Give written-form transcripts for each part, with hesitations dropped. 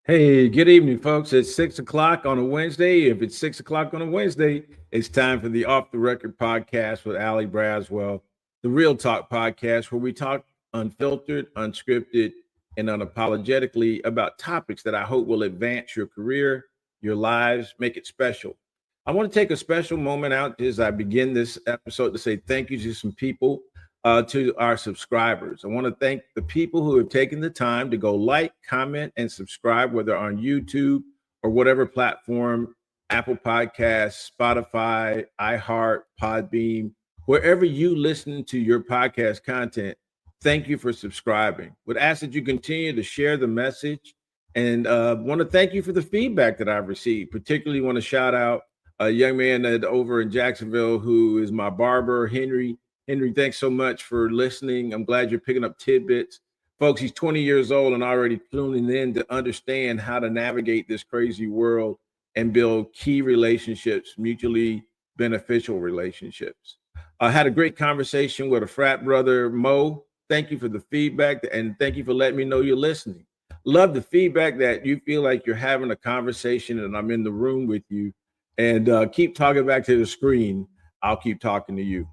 Hey, good evening, folks. It's 6 o'clock on a Wednesday. If it's 6 o'clock on a Wednesday, it's time for the Off the Record podcast with Ali Braswell, the Real Talk podcast, where we talk unfiltered, unscripted, and unapologetically about topics that I hope will advance your career, your lives, make it special. I want to take a special moment out as I begin this episode to say thank you to some people, to our subscribers. I want to thank the people who have taken the time to go like, comment, and subscribe, whether on YouTube or whatever platform, Apple Podcasts, Spotify, iHeart, Podbeam, wherever you listen to your podcast content. Thank you for subscribing. Would ask that you continue to share the message, and want to thank you for the feedback that I've received. Particularly want to shout out a young man over in Jacksonville who is my barber, Henry. Henry, thanks so much for listening. I'm glad you're picking up tidbits. Folks, he's 20 years old and already tuning in to understand how to navigate this crazy world and build key relationships, mutually beneficial relationships. I had a great conversation with a frat brother, Mo. Thank you for the feedback, and thank you for letting me know you're listening. Love the feedback that you feel like you're having a conversation and I'm in the room with you. And keep talking back to the screen. I'll keep talking to you.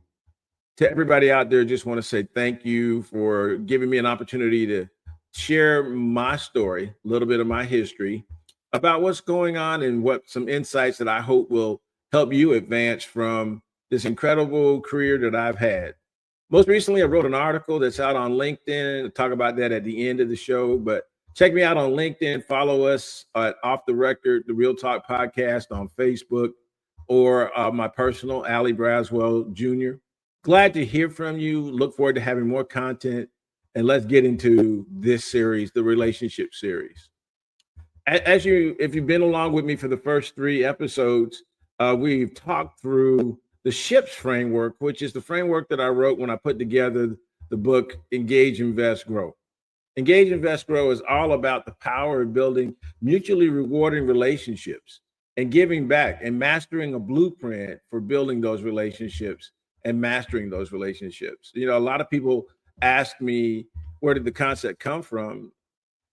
To everybody out there, just want to say thank you for giving me an opportunity to share my story, a little bit of my history about what's going on and what some insights that I hope will help you advance from this incredible career that I've had. Most recently, I wrote an article that's out on LinkedIn. I'll talk about that at the end of the show, but check me out on LinkedIn. Follow us at Off the Record, the Real Talk podcast on Facebook, or my personal, Ali Braswell Jr. Glad to hear from you. Look forward to having more content. And let's get into this series, the relationship series. If you've been along with me for the first 3 episodes, we've talked through the SHIPS framework, which is the framework that I wrote when I put together the book, Engage, Invest, Grow. Engage, Invest, Grow is all about the power of building mutually rewarding relationships and giving back and mastering a blueprint for building those relationships and mastering those relationships. You know, a lot of people ask me, where did the concept come from?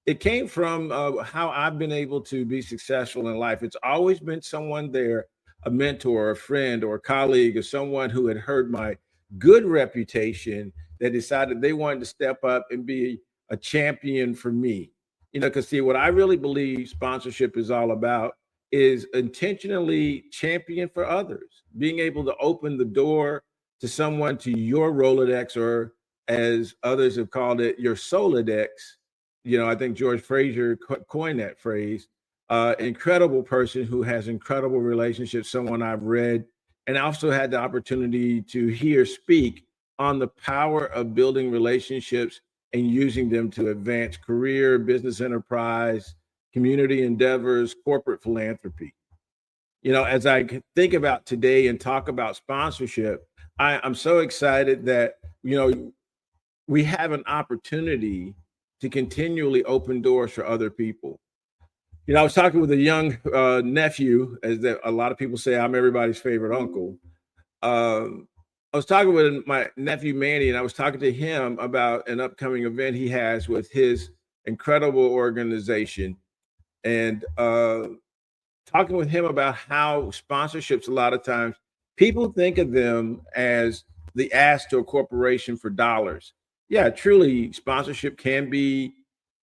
It came from how I've been able to be successful in life. It's always been someone there, a mentor, a friend, or a colleague, or someone who had heard my good reputation that decided they wanted to step up and be a champion for me. You know, because see, what I really believe sponsorship is all about is intentionally champion for others, being able to open the door to someone to your Rolodex, or as others have called it, your Solodex. You know, I think George Fraser coined that phrase. Incredible person who has incredible relationships, someone I've read, and also had the opportunity to hear speak on the power of building relationships and using them to advance career, business enterprise, community endeavors, corporate philanthropy. You know, as I think about today and talk about sponsorship, I'm so excited that, you know, we have an opportunity to continually open doors for other people. You know, I was talking with a young nephew, as that a lot of people say I'm everybody's favorite uncle. I was talking with my nephew Manny, and I was talking to him about an upcoming event he has with his incredible organization, and talking with him about how sponsorships, a lot of times, people think of them as the ask to a corporation for dollars. Yeah, truly, sponsorship can be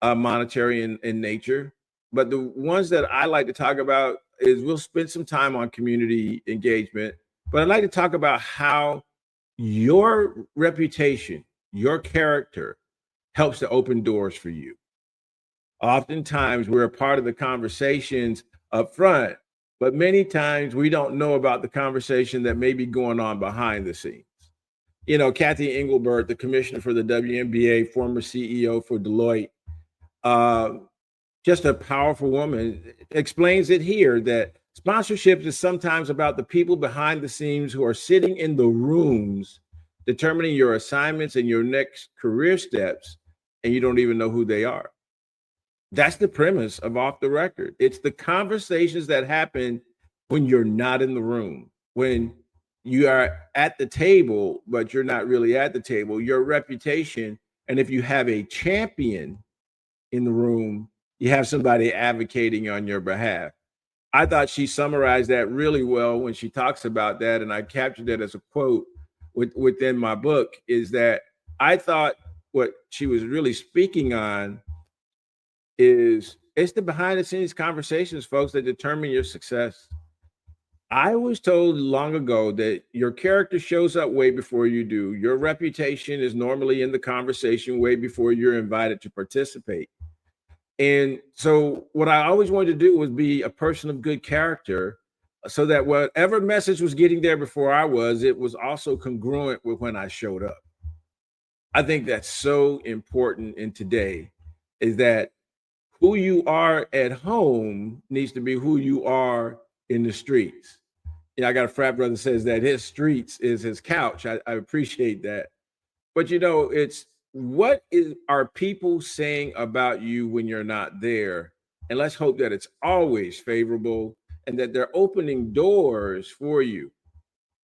monetary in nature, but the ones that I like to talk about is we'll spend some time on community engagement, but I'd like to talk about how your reputation, your character helps to open doors for you. Oftentimes, we're a part of the conversations up front, but many times we don't know about the conversation that may be going on behind the scenes. You know, Kathy Engelbert, the commissioner for the WNBA, former CEO for Deloitte, uh, just a powerful woman, explains it here that sponsorship is sometimes about the people behind the scenes who are sitting in the rooms determining your assignments and your next career steps, and you don't even know who they are. That's the premise of Off the Record. It's the conversations that happen when you're not in the room, when you are at the table, but you're not really at the table, your reputation. And if you have a champion in the room, you have somebody advocating on your behalf. I thought she summarized that really well when she talks about that, and I captured that as a quote within my book. Is that I thought what she was really speaking on is it's the behind the scenes conversations, folks, that determine your success. I was told long ago that your character shows up way before you do. Your reputation is normally in the conversation way before you're invited to participate. And so, what I always wanted to do was be a person of good character so that whatever message was getting there before I was, it was also congruent with when I showed up. I think that's so important in today is that who you are at home needs to be who you are in the streets. Yeah, I got a frat brother says that his streets is his couch. I appreciate that. But it's what are people saying about you when you're not there? And let's hope that it's always favorable and that they're opening doors for you.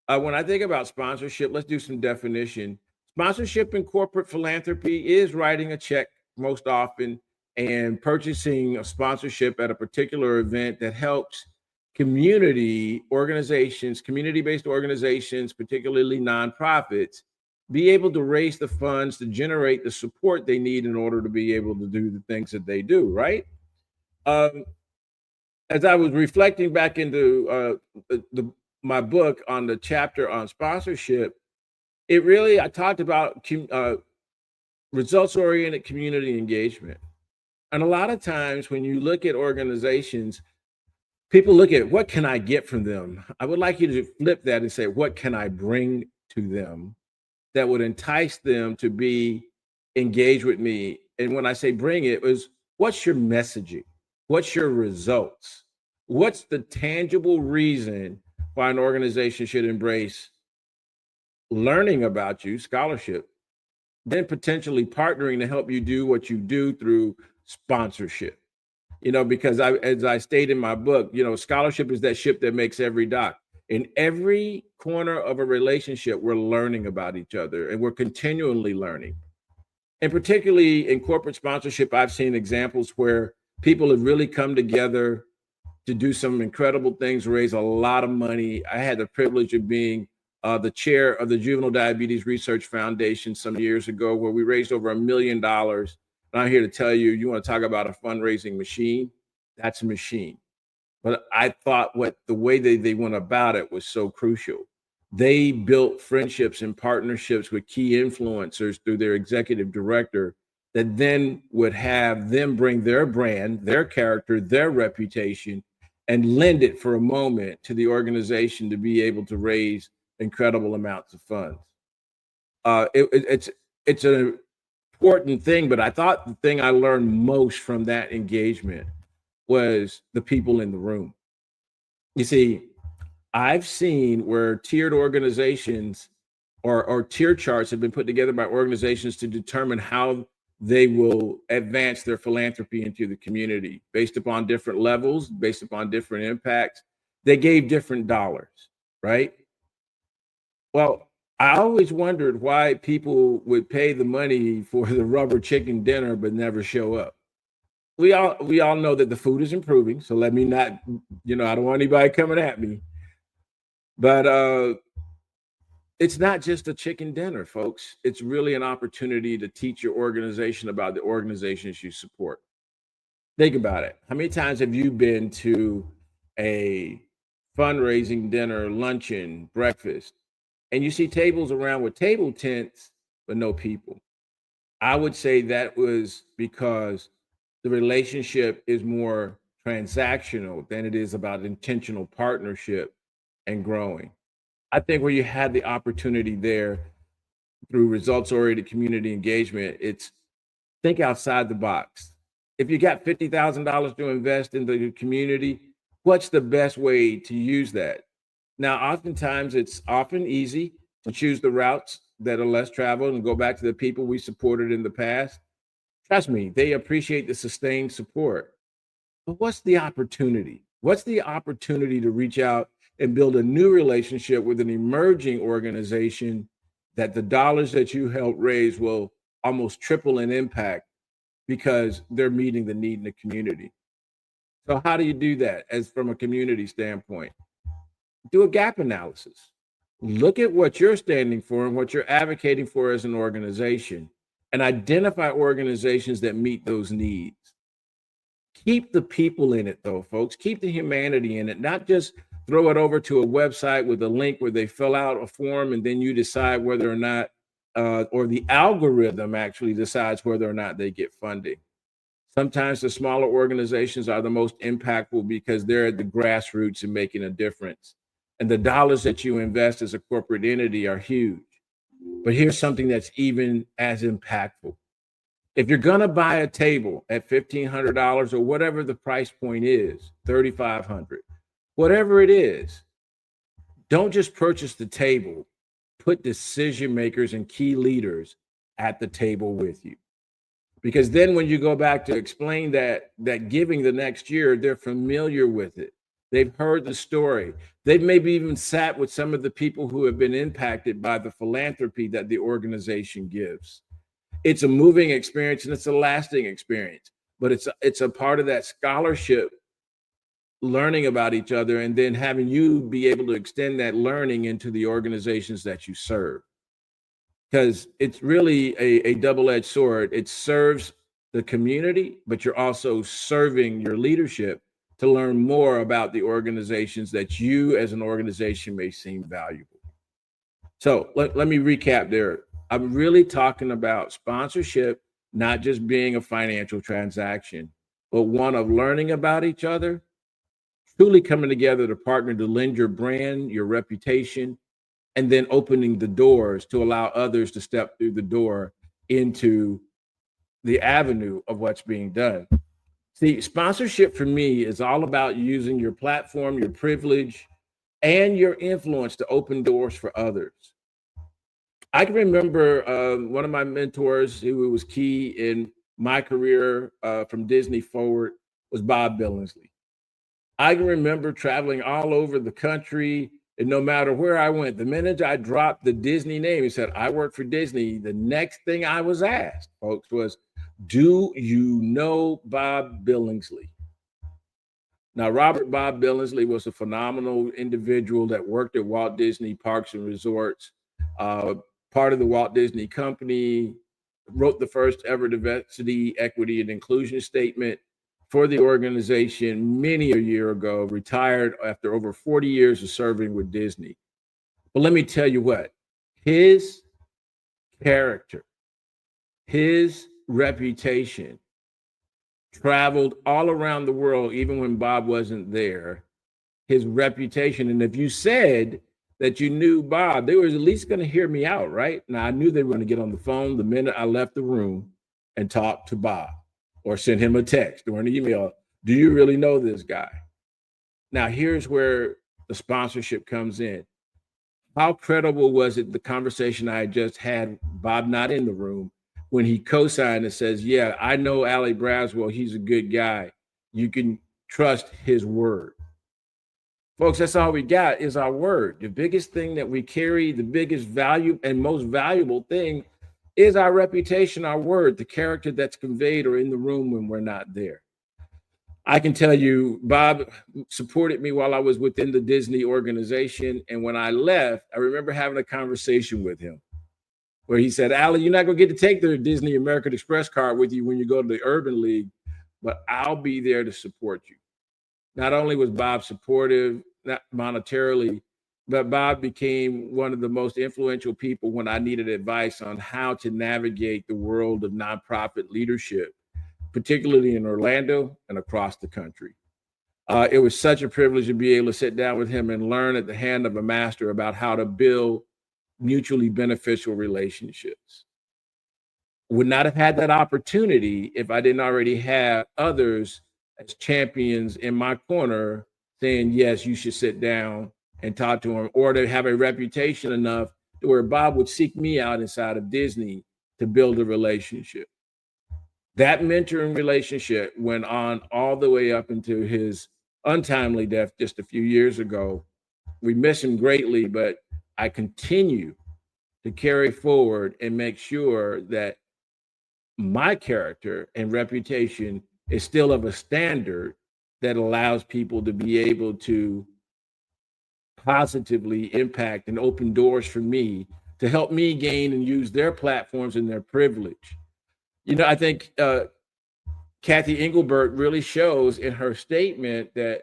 When I think about sponsorship, let's do some definition. Sponsorship in corporate philanthropy is writing a check most often and purchasing a sponsorship at a particular event that helps community organizations, community based organizations, particularly nonprofits, be able to raise the funds to generate the support they need in order to be able to do the things that they do, right? Um, as I was reflecting back into my book on the chapter on sponsorship, I talked about results oriented community engagement. And a lot of times when you look at organizations, people look at what can I get from them? I would like you to flip that and say, what can I bring to them that would entice them to be engaged with me? And when I say bring it, was what's your messaging? What's your results? What's the tangible reason why an organization should embrace learning about you, scholarship, then potentially partnering to help you do what you do through sponsorship? Because as I state in my book, scholarship is that ship that makes every dock. In every corner of a relationship, we're learning about each other and we're continually learning. And particularly in corporate sponsorship, I've seen examples where people have really come together to do some incredible things, raise a lot of money. I had the privilege of being the chair of the Juvenile Diabetes Research Foundation some years ago, where we raised over $1 million. And I'm here to tell you, you want to talk about a fundraising machine? That's a machine. But I thought the way they went about it was so crucial. They built friendships and partnerships with key influencers through their executive director that then would have them bring their brand, their character, their reputation, and lend it for a moment to the organization to be able to raise incredible amounts of funds. It's an important thing, but I thought the thing I learned most from that engagement was the people in the room. You see, I've seen where tiered organizations or tier charts have been put together by organizations to determine how they will advance their philanthropy into the community based upon different levels, based upon different impacts. They gave different dollars, right? Well, I always wondered why people would pay the money for the rubber chicken dinner but never show up. We all know that the food is improving, so let me not, I don't want anybody coming at me. But it's not just a chicken dinner, folks. It's really an opportunity to teach your organization about the organizations you support. Think about it. How many times have you been to a fundraising dinner, luncheon, breakfast, and you see tables around with table tents, but no people? I would say that was because the relationship is more transactional than it is about intentional partnership and growing. I think where you had the opportunity there through results oriented community engagement, it's think outside the box. If you got $50,000 to invest in the community, what's the best way to use that? Now, oftentimes it's often easy to choose the routes that are less traveled and go back to the people we supported in the past. Trust me, they appreciate the sustained support. But what's the opportunity? What's the opportunity to reach out and build a new relationship with an emerging organization that the dollars that you help raise will almost triple in impact because they're meeting the need in the community. So how do you do that as from a community standpoint? Do a gap analysis. Look at what you're standing for and what you're advocating for as an organization, and identify organizations that meet those needs. Keep the people in it, though, folks. Keep the humanity in it, not just throw it over to a website with a link where they fill out a form and then you decide whether or not, or the algorithm actually decides whether or not they get funding. Sometimes the smaller organizations are the most impactful because they're at the grassroots and making a difference. And the dollars that you invest as a corporate entity are huge. But here's something that's even as impactful. If you're going to buy a table at $1,500 or whatever the price point is, $3,500, whatever it is, don't just purchase the table. Put decision makers and key leaders at the table with you. Because then when you go back to explain that giving the next year, they're familiar with it. They've heard the story. They've maybe even sat with some of the people who have been impacted by the philanthropy that the organization gives. It's a moving experience and it's a lasting experience, but it's a part of that scholarship, learning about each other, and then having you be able to extend that learning into the organizations that you serve. Because it's really a double-edged sword. It serves the community, but you're also serving your leadership to learn more about the organizations that you as an organization may seem valuable. So let me recap there. I'm really talking about sponsorship, not just being a financial transaction, but one of learning about each other, truly coming together to partner to lend your brand, your reputation, and then opening the doors to allow others to step through the door into the avenue of what's being done. See, sponsorship for me is all about using your platform, your privilege, and your influence to open doors for others. I can remember one of my mentors who was key in my career from Disney forward was Bob Billingsley. I can remember traveling all over the country, and no matter where I went, the minute I dropped the Disney name and said, I work for Disney, the next thing I was asked, folks, was, do you know Bob Billingsley? Now, Robert Bob Billingsley was a phenomenal individual that worked at Walt Disney Parks and Resorts, part of the Walt Disney Company, wrote the first ever diversity, equity, and inclusion statement for the organization many a year ago, retired after over 40 years of serving with Disney. But let me tell you what, his character, his reputation traveled all around the world, even when Bob wasn't there. His reputation, and if you said that you knew Bob, they were at least going to hear me out, right? Now, I knew they were going to get on the phone the minute I left the room and talk to Bob or send him a text or an email. Do you really know this guy? Now, here's where the sponsorship comes in. How credible was it, the conversation I had just had, Bob not in the room, when he co-signed and says, yeah, I know Ali Braswell, he's a good guy. You can trust his word. Folks, that's all we got is our word. The biggest thing that we carry, the biggest value and most valuable thing is our reputation, our word, the character that's conveyed or in the room when we're not there. I can tell you, Bob supported me while I was within the Disney organization. And when I left, I remember having a conversation with him where he said, Ali, you're not going to get to take the Disney American Express card with you when you go to the Urban League, but I'll be there to support you. Not only was Bob supportive, not monetarily, but Bob became one of the most influential people when I needed advice on how to navigate the world of nonprofit leadership, particularly in Orlando and across the country. It was such a privilege to be able to sit down with him and learn at the hand of a master about how to build mutually beneficial relationships. Would not have had that opportunity if I didn't already have others as champions in my corner saying, yes, you should sit down and talk to him, or to have a reputation enough to where Bob would seek me out inside of Disney to build a relationship. That mentoring relationship went on all the way up into his untimely death just a few years ago. We miss him greatly, but I continue to carry forward and make sure that my character and reputation is still of a standard that allows people to be able to positively impact and open doors for me to help me gain and use their platforms and their privilege. I think Kathy Engelbert really shows in her statement that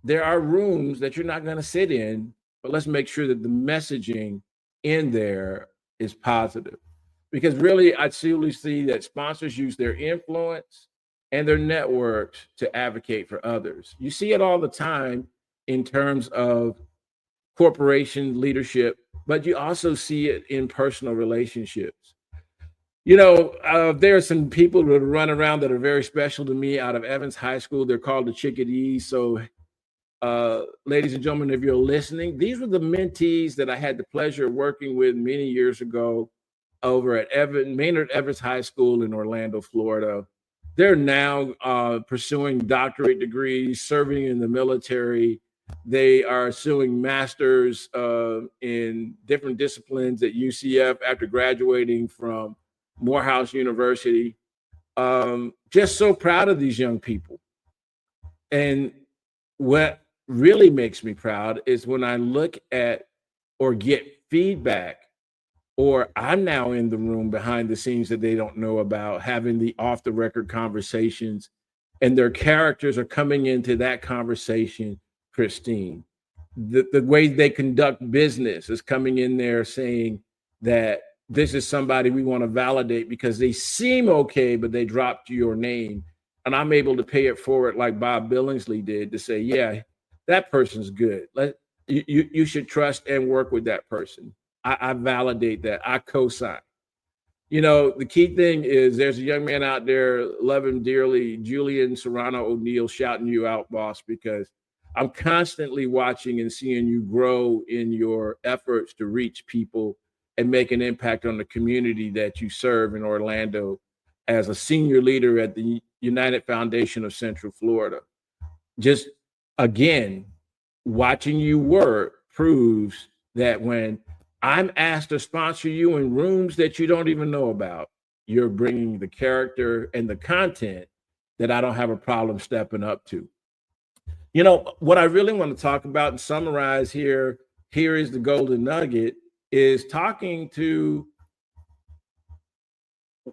there are rooms that you're not going to sit in, but let's make sure that the messaging in there is positive. Because really, I truly see that sponsors use their influence and their networks to advocate for others. You see it all the time in terms of corporation leadership, but you also see it in personal relationships. There are some people that run around that are very special to me out of Evans High School. They're called the Chickadees. So, ladies and gentlemen, if you're listening, these were the mentees that I had the pleasure of working with many years ago over at Maynard Evans High School in Orlando, Florida. They're now pursuing doctorate degrees, serving in the military. They are pursuing masters in different disciplines at UCF after graduating from Morehouse University. Just so proud of these young people. And what really makes me proud is when I look at or get feedback, or I'm now in the room behind the scenes that they don't know about, having the off the record conversations, and their characters are coming into that conversation pristine. The way they conduct business is coming in there saying that this is somebody we want to validate because they seem okay, but they dropped your name. And I'm able to pay it forward like Bob Billingsley did to say, yeah, that person's good. You should trust and work with that person. I validate that. I co-sign. The key thing is there's a young man out there, love him dearly, Julian Serrano O'Neill, shouting you out, boss, because I'm constantly watching and seeing you grow in your efforts to reach people and make an impact on the community that you serve in Orlando as a senior leader at the United Foundation of Central Florida. Just again, watching you work proves that when I'm asked to sponsor you in rooms that you don't even know about, you're bringing the character and the content that I don't have a problem stepping up to. What I really want to talk about and summarize here is the golden nugget, is talking to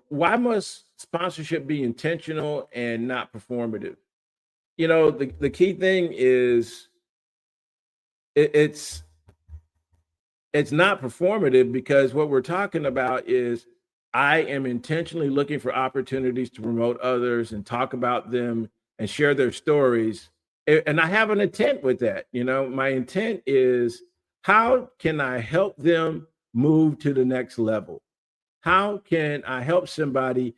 why must sponsorship be intentional and not performative? The key thing is it's not performative, because what we're talking about is I am intentionally looking for opportunities to promote others and talk about them and share their stories. And I have an intent with that. My intent is, how can I help them move to the next level? How can I help somebody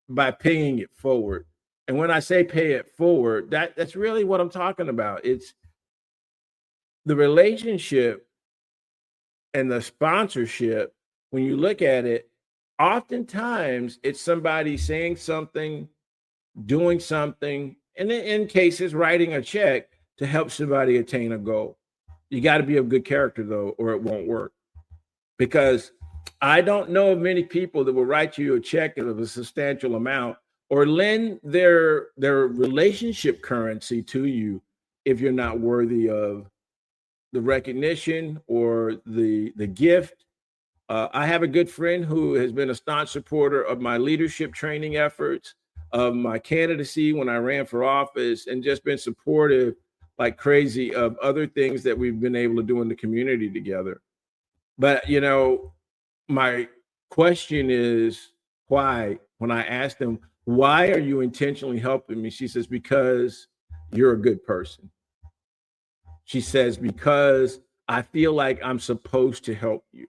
by paying it forward? And when I say pay it forward, that's really what I'm talking about. It's the relationship and the sponsorship. When you look at it, oftentimes it's somebody saying something, doing something, and in cases, writing a check to help somebody attain a goal. You got to be of good character, though, or it won't work. Because I don't know of many people that will write you a check of a substantial amount or lend their relationship currency to you if you're not worthy of the recognition or the gift. I have a good friend who has been a staunch supporter of my leadership training efforts, of my candidacy when I ran for office, and just been supportive like crazy of other things that we've been able to do in the community together. But, my question is why. When I asked them, why are you intentionally helping me? She says, because you're a good person. She says, because I feel like I'm supposed to help you.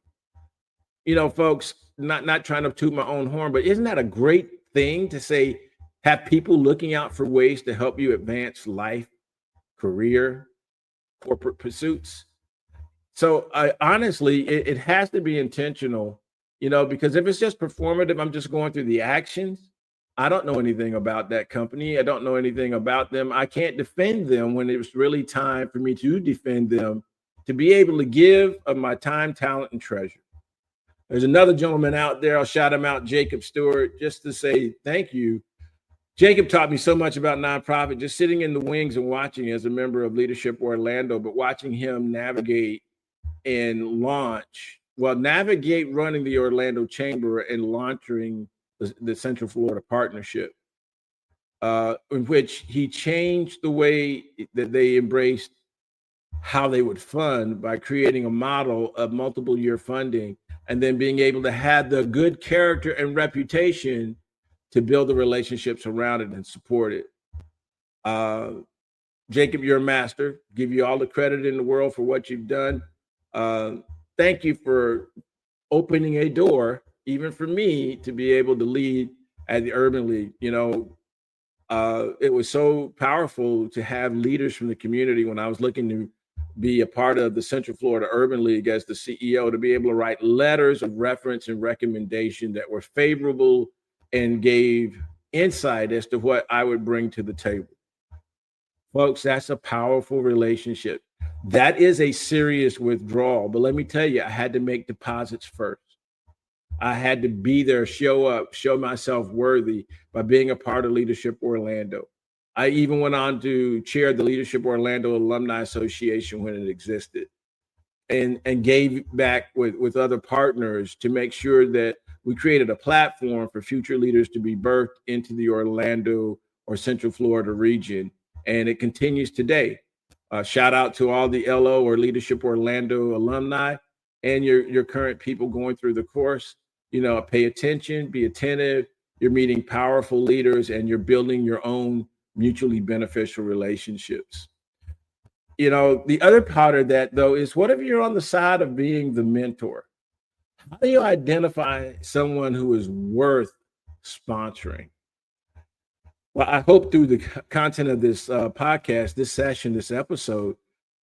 Folks, not trying to toot my own horn, but isn't that a great thing to say, have people looking out for ways to help you advance life, career, corporate pursuits? So honestly, it has to be intentional, because if it's just performative, I'm just going through the actions. I don't know anything about that company. I don't know anything about them. I can't defend them when it was really time for me to defend them, to be able to give of my time, talent, and treasure. There's another gentleman out there. I'll shout him out, Jacob Stewart, just to say thank you. Jacob taught me so much about nonprofit, just sitting in the wings and watching as a member of Leadership Orlando, but watching him navigate and navigate running the Orlando Chamber and launching the Central Florida Partnership, in which he changed the way that they embraced how they would fund by creating a model of multiple year funding and then being able to have the good character and reputation to build the relationships around it and support it. Jacob, you're a master. Give you all the credit in the world for what you've done. Thank you for opening a door, even for me, to be able to lead at the Urban League. It was so powerful to have leaders from the community when I was looking to be a part of the Central Florida Urban League as the CEO, to be able to write letters of reference and recommendation that were favorable and gave insight as to what I would bring to the table. Folks, that's a powerful relationship. That is a serious withdrawal. But let me tell you, I had to make deposits first. I had to be there, show up, show myself worthy by being a part of Leadership Orlando. I even went on to chair the Leadership Orlando Alumni Association when it existed, and gave back with other partners to make sure that we created a platform for future leaders to be birthed into the Orlando or Central Florida region. And it continues today. Shout out to all the LO or Leadership Orlando alumni and your current people going through the course. Pay attention, be attentive. You're meeting powerful leaders and you're building your own mutually beneficial relationships. The other part of that, though, is what if you're on the side of being the mentor? How do you identify someone who is worth sponsoring? Well, I hope through the content of this podcast, this session, this episode,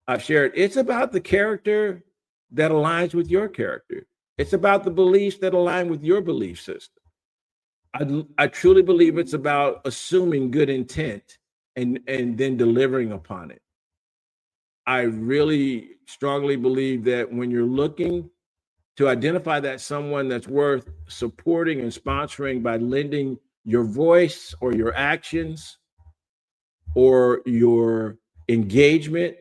I've shared, it's about the character that aligns with your character. It's about the beliefs that align with your belief system. I truly believe it's about assuming good intent and then delivering upon it. I really strongly believe that when you're looking to identify that someone that's worth supporting and sponsoring by lending your voice or your actions or your engagement,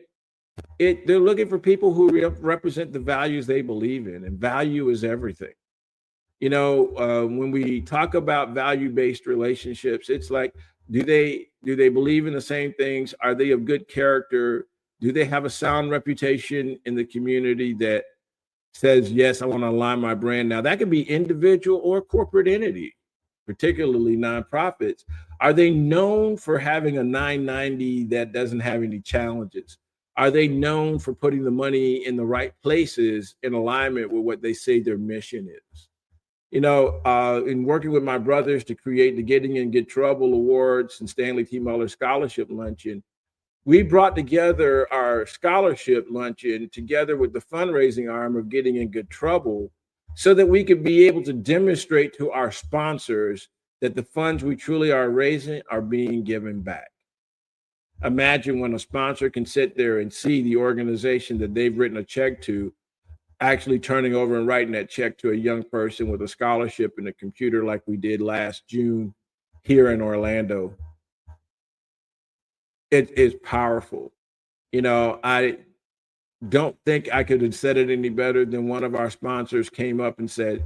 they're looking for people who represent the values they believe in, and value is everything. When we talk about value-based relationships, it's like, do they believe in the same things? Are they of good character? Do they have a sound reputation in the community that says, yes, I want to align my brand? Now, that could be individual or corporate entity, particularly nonprofits. Are they known for having a 990 that doesn't have any challenges? Are they known for putting the money in the right places in alignment with what they say their mission is? In working with my brothers to create the Getting in Good Trouble Awards and Stanley T. Muller Scholarship Luncheon, we brought together our scholarship luncheon together with the fundraising arm of Getting in Good Trouble so that we could be able to demonstrate to our sponsors that the funds we truly are raising are being given back. Imagine when a sponsor can sit there and see the organization that they've written a check to actually turning over and writing that check to a young person with a scholarship and a computer like we did last June here in Orlando. It is powerful. I don't think I could have said it any better than one of our sponsors came up and said,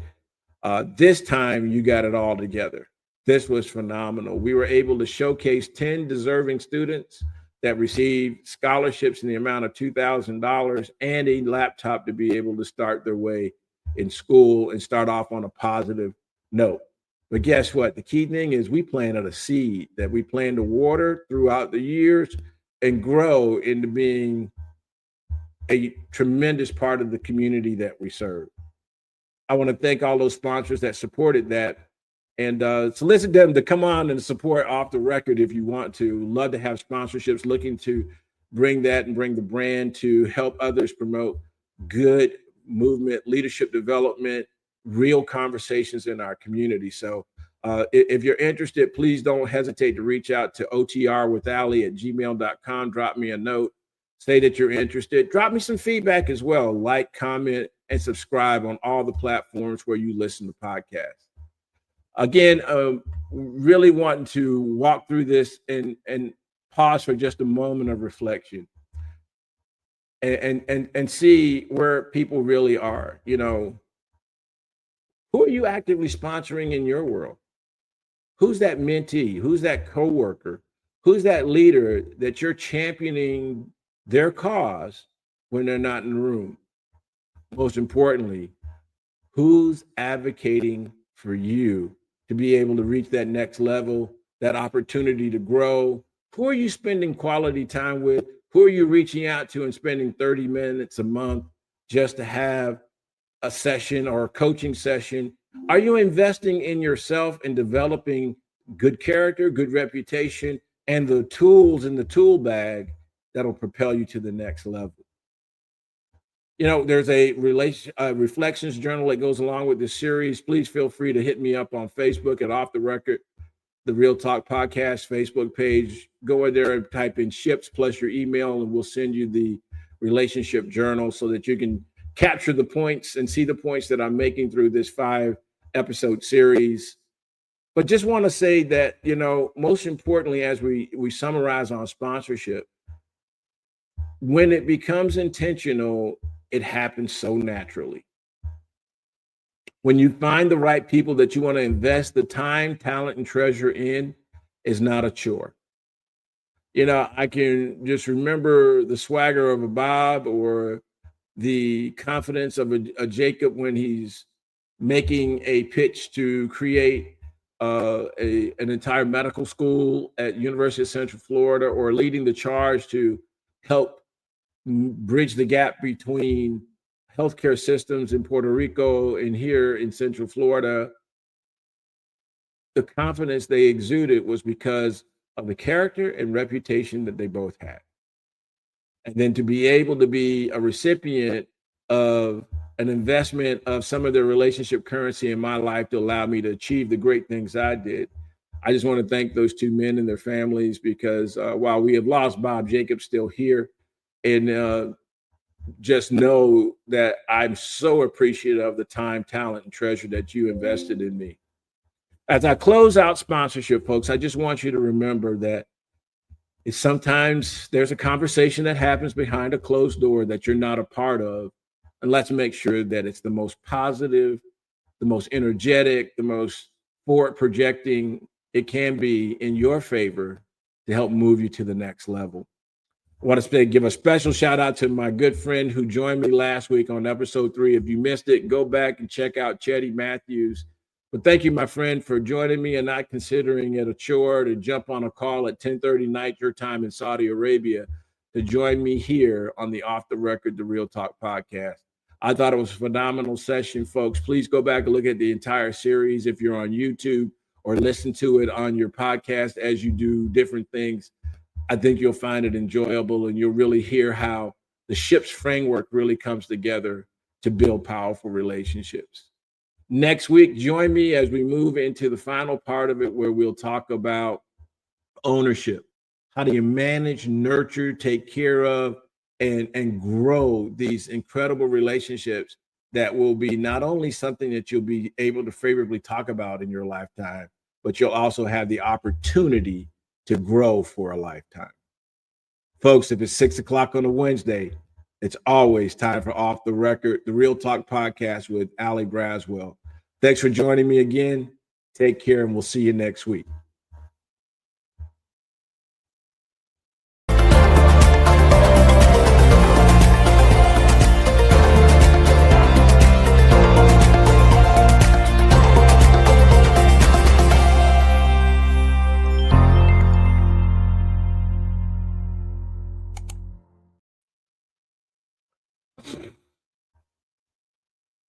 this time you got it all together. This was phenomenal. We were able to showcase 10 deserving students that received scholarships in the amount of $2,000 and a laptop to be able to start their way in school and start off on a positive note. But guess what? The key thing is we planted a seed that we plan to water throughout the years and grow into being a tremendous part of the community that we serve. I want to thank all those sponsors that supported that and solicit them to come on and support Off the Record if you want to. Love to have sponsorships looking to bring that and bring the brand to help others promote good movement, leadership development, real conversations in our community. So if you're interested, please don't hesitate to reach out to otrwithali@gmail.com. Drop me a note, say that you're interested. Drop me some feedback as well. Like, comment, and subscribe on all the platforms where you listen to podcasts. Again, really wanting to walk through this and pause for just a moment of reflection and see where people really are. You know, who are you actively sponsoring in your world? Who's that mentee? Who's that coworker? Who's that leader that you're championing their cause when they're not in the room? Most importantly, who's advocating for you to be able to reach that next level, that opportunity to grow? Who are you spending quality time with? Who are you reaching out to and spending 30 minutes a month just to have a session or a coaching session? Are you investing in yourself and developing good character, good reputation, and the tools in the tool bag that'll propel you to the next level? You know, there's a reflections journal that goes along with this series. Please feel free to hit me up on Facebook at Off the Record, the Real Talk Podcast Facebook page. Go in there and type in SHIPs plus your email, and we'll send you the relationship journal so that you can capture the points and see the points that I'm making through this 5-episode series. But just want to say that, you know, most importantly, as we summarize on sponsorship, when it becomes intentional, it happens so naturally. When you find the right people that you want to invest the time, talent, and treasure in, is not a chore. You know, I can just remember the swagger of a Bob or the confidence of a Jacob when he's making a pitch to create an entire medical school at University of Central Florida, or leading the charge to help bridge the gap between healthcare systems in Puerto Rico and here in Central Florida. The confidence they exuded was because of the character and reputation that they both had. And then to be able to be a recipient of an investment of some of their relationship currency in my life to allow me to achieve the great things I did. I just want to thank those two men and their families, because while we have lost Bob, Jacob's still here. And just know that I'm so appreciative of the time, talent, and treasure that you invested in me. As I close out sponsorship, folks, I just want you to remember that sometimes there's a conversation that happens behind a closed door that you're not a part of. And let's make sure that it's the most positive, the most energetic, the most forward projecting it can be in your favor to help move you to the next level. I want to give a special shout out to my good friend who joined me last week on episode 3. If you missed it, go back and check out Chetty Matthews. But thank you, my friend, for joining me and not considering it a chore to jump on a call at 10:30 night your time in Saudi Arabia to join me here on the Off the Record, the Real Talk podcast. I thought it was a phenomenal session, folks. Please go back and look at the entire series if you're on YouTube, or listen to it on your podcast as you do different things. I think you'll find it enjoyable, and you'll really hear how the SHIPs framework really comes together to build powerful relationships. Next week, join me as we move into the final part of it, where we'll talk about ownership. How do you manage, nurture, take care of, and grow these incredible relationships that will be not only something that you'll be able to favorably talk about in your lifetime, but you'll also have the opportunity to grow for a lifetime. Folks, if it's 6 o'clock on a Wednesday, it's always time for Off the Record, the Real Talk podcast with Ali Braswell. Thanks for joining me again. Take care, and we'll see you next week.